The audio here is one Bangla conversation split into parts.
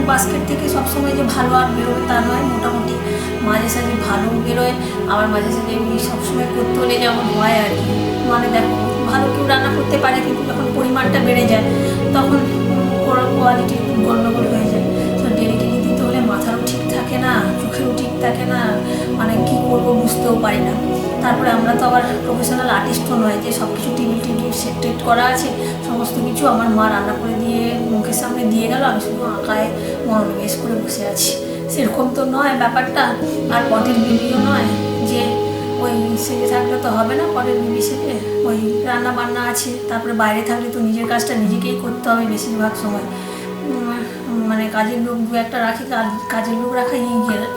বাস্কেট থেকে সবসময় যে ভালো আর্ট বেরোবে তা নয়, মোটামুটি মাঝে সাঝে ভালো বেরোয়, আবার মাঝে সাঝে এমনি সবসময় করতে হলে যেমন হয় আর কি। মানে দেখো ভালো কেউ রান্না করতে পারে, কিন্তু যখন পরিমাণটা বেড়ে যায় তখন ওর কোয়ালিটি খুব গণ্ডগোল হয়ে যায়। তো ডেলি ডেলি দিতে হলে মাথারও ঠিক থাকে না, চোখেরও ঠিক থাকে না, মানে কী করবো বুঝতেও পারি না। তারপরে আমরা তো আবার প্রফেশনাল আর্টিস্টও নয় যে সব কিছু টেবিল টেবিল সেট করা আছে, সমস্ত কিছু আমার মা রান্না করে দিয়ে মুখের সামনে দিয়ে গেল, আমি শুধু আঁকায় মনোনিবেশ করে বসে আছি। সেরকম তো নয় ব্যাপারটা। আর পটের বেবিও নয় যে ওই সেজে থাকলে তো হবে না, পটের বেবি সেজে ওই রান্না বান্না আছে, তারপরে বাইরে থাকলে তো নিজের কাজটা নিজেকেই করতে হবে বেশিরভাগ সময়। মানে কাজের লোক দু একটা রাখে, কাজের লোক রাখা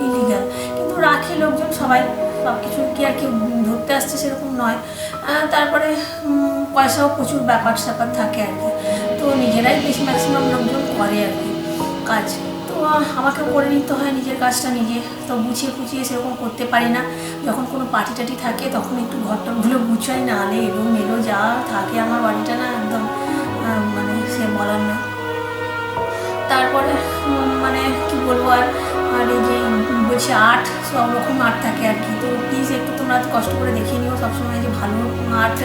ইলিগাল, কিন্তু রাখে লোকজন সবাই, সব কিছু কি আর কেউ ধরতে আসছে সেরকম নয়। তারপরে পয়সাও প্রচুর ব্যাপার স্যাপার থাকে আর কি, তো নিজেরাই বেশি ম্যাক্সিমাম লোকজন করে আর কি কাজ। তো আমাকেও করে নিতে হয় নিজের কাজটা নিজে, তো গুছিয়ে ফুছিয়ে সেরকম করতে পারি না। যখন কোনো পার্টি টাটি থাকে তখন একটু ঘরটাগুলো গুছাই, নাহলে এলো যা থাকে আমার বাড়িটা না একদম মানে সে বলার না। তারপরে মানে কি বলবো আর, আর এই যে বলছি আর্ট, সব রকম আর্ট থাকে আর কি। তো প্লিজ একটু তোমরা কষ্ট করে দেখিয়ে নিও, সবসময় যে ভালো আর্ট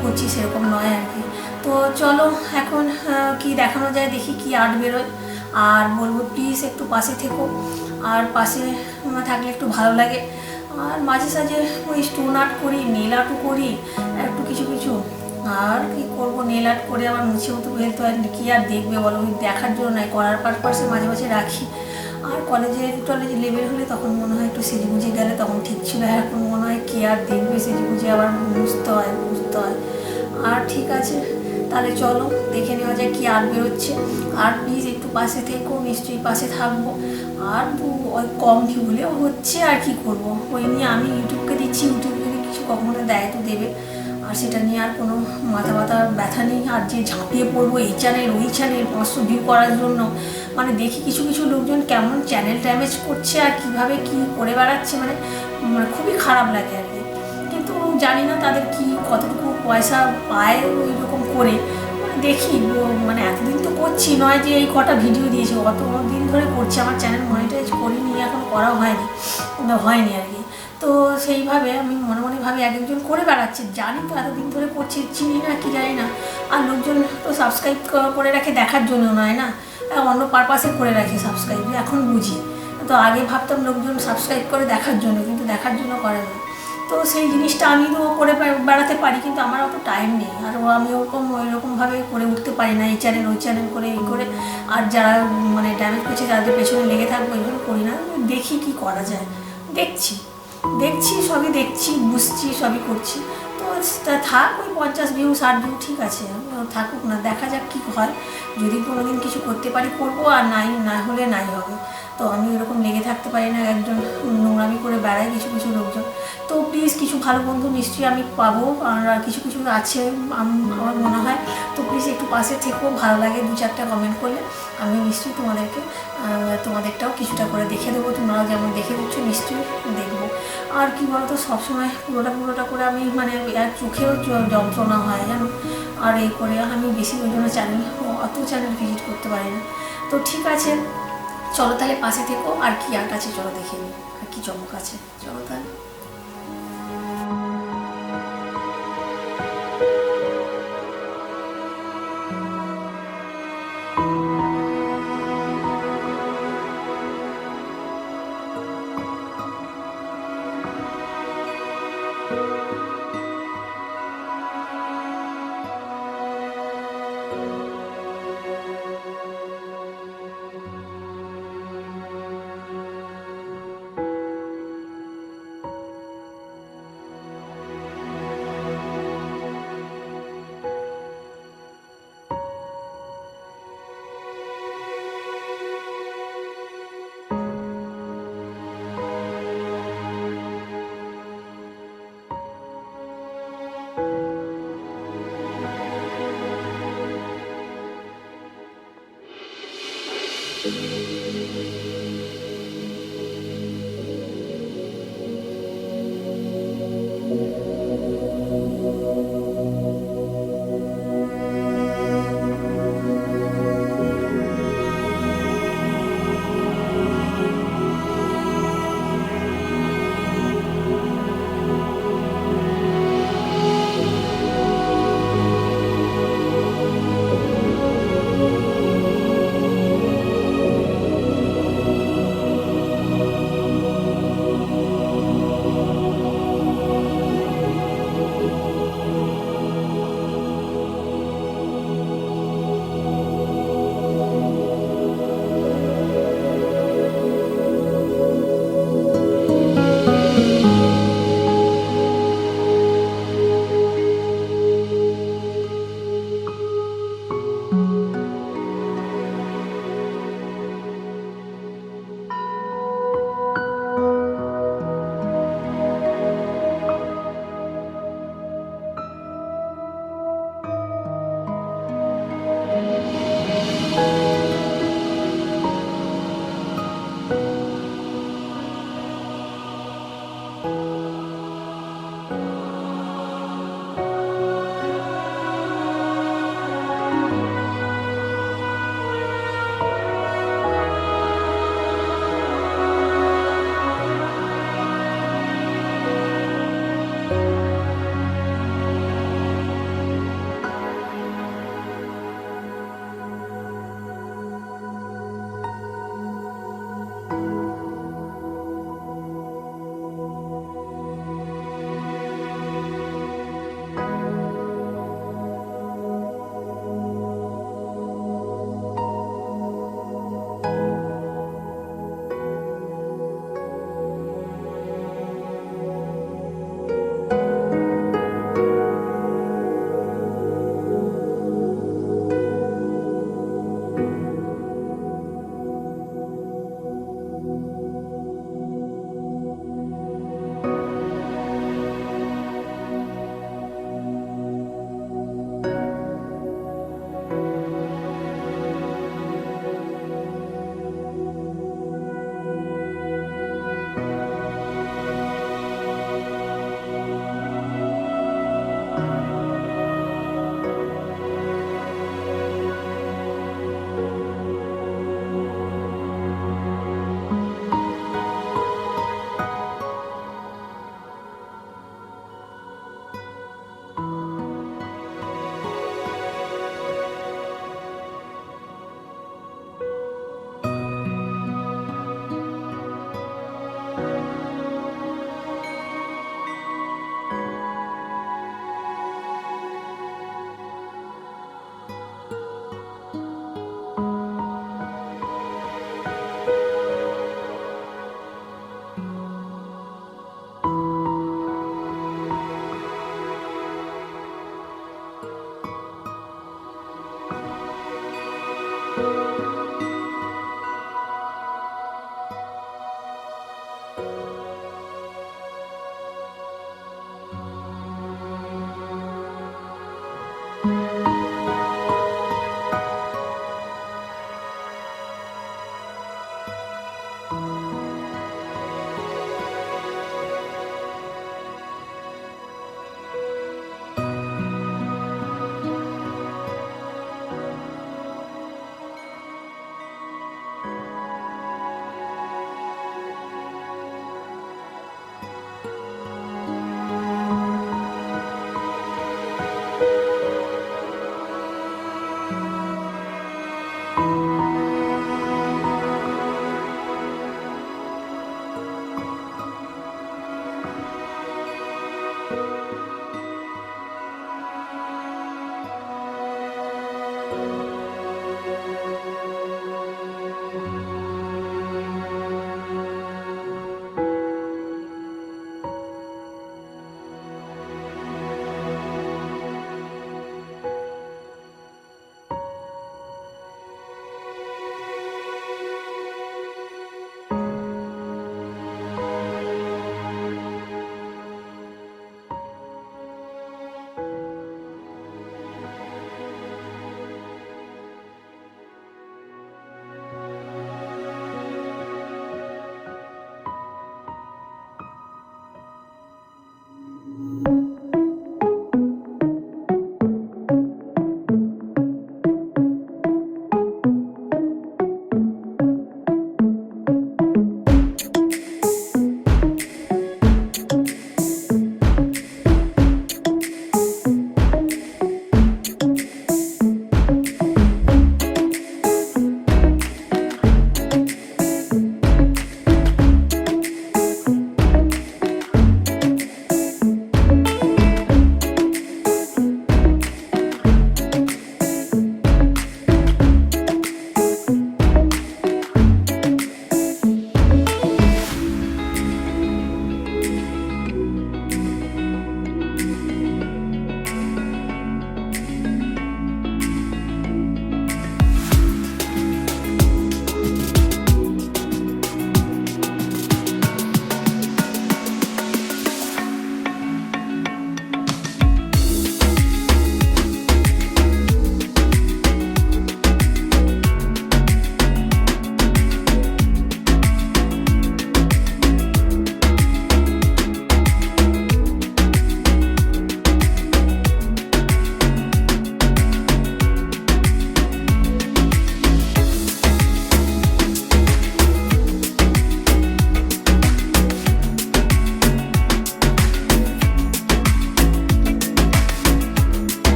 করছি সেরকম নয় আর কি। তো চলো এখন কি দেখানো যায় দেখি কি আর্ট বেরোয়। আর বলবো প্লিজ একটু পাশে থেকো, আর পাশে থাকলে একটু ভালো লাগে। আর মাঝে সাঝে ওই স্টোন আর্ট করি, নেল আর্টও করি একটু কিছু কিছু। আর কি করবো, নেল আর্ট করে আবার মুছেও তো ফেলতে হয়, কি আর দেখবে বলো, ওই দেখার জন্য নয়, করার পারপাসে মাঝে মাঝে রাখি। আর টলেজে লেভেল হলে তখন মনে হয় একটু সেজে গুজে গেলে তখন ঠিক ছিল, এখন মনে হয় কে আর দেখবে, সেজে গুজে আবার বুঝতে হয়। আর ঠিক আছে, তাহলে চলো দেখে নেওয়া যায় কী আর্ট বেরোচ্ছে। আর প্লিজ একটু পাশে থেকো, নিশ্চয়ই পাশে থাকবো। আর ওই কম ভিউ হলেও হচ্ছে, আর কি করবো, ওই নিয়ে আমি ইউটিউবকে দিচ্ছি, ইউটিউব যদি কিছু কখনো দেয় তো দেবে, আর সেটা নিয়ে আর কোনো মাথা ব্যথা নেই। আর যে ঝাঁপিয়ে পড়বো এই চ্যানেল ওই চ্যানেল 500 ভিউ করার জন্য, মানে দেখি কিছু কিছু লোকজন কেমন চ্যানেল ড্যামেজ করছে আর কীভাবে কী করে বেড়াচ্ছে, মানে খুবই খারাপ লাগে আর কি। কিন্তু জানি না তাদের কি কতটুকু পয়সা পায় ওই রকম করে, মানে দেখি। মানে এতদিন তো করছি, নয় যে এই কটা ভিডিও দিয়েছি, অত দিন ধরে করছি, আমার চ্যানেল মনিটাইজ করিনি, এখন করা হয়নি আর কি। তো সেইভাবে আমি মনে মনে ভাবি এক একজন করে বেড়াচ্ছে, জানি তো এতদিন ধরে করছি, চিনি না কি জানি না। আর লোকজন তো সাবস্ক্রাইব করে রাখে দেখার জন্য নয় না, অন্য পারপাসে করে রাখে সাবস্ক্রাইব, এখন বুঝি। তো আগে ভাবতাম লোকজন সাবস্ক্রাইব করে দেখার জন্য, কিন্তু দেখার জন্য করে না। তো সেই জিনিসটা আমি তো করে বেড়াতে পারি, কিন্তু আমার অত টাইম নেই, আর আমি ওইরকমভাবে করে উঠতে পারি না, এই চ্যানেল ওই চ্যানেল করে এই করে। আর যারা মানে ড্যামেজ করছে যাদের পেছনে লেগে থাকবো এগুলো করি না, দেখি কি করা যায়, দেখছি সবই দেখছি, বুঝছি, সবই করছি। তো থাক ওই 50 ভিউ 60 ভিউ ঠিক আছে, থাকুক না, দেখা যাক কী হয়। যদি কোনোদিন কিছু করতে পারি করবো, আর না হলে নাই হবে। তো আমি এরকম লেগে থাকতে পারি না, একজন নোংরামি করে বেড়ায় কিছু কিছু লোকজন। তো প্লিজ কিছু ভালো বন্ধু নিশ্চয়ই আমি পাবো, আর কিছু কিছু আছে আমার মনে হয়। তো প্লিজ একটু পাশে থেকেও, ভালো লাগে 2-4টা কমেন্ট করলে আমি নিশ্চয়ই তোমাদেরটাও কিছুটা করে দেখে দেবো, তোমরাও যেমন দেখে দিচ্ছ নিশ্চয়ই দেখবো। আর কি বলতো, সবসময় পুরোটা করে আমি মানে আর চোখেও যন্ত্রণা হয় জানো, আর এই করে আমি বেশি ওই জন্য চ্যানেল ভিজিট করতে পারি না। তো ঠিক আছে, চলো তাহলে পাশে থেকো, আর কি আর্ট আছে চলো দেখে নিই, আর কি চমক আছে চলো তাহলে।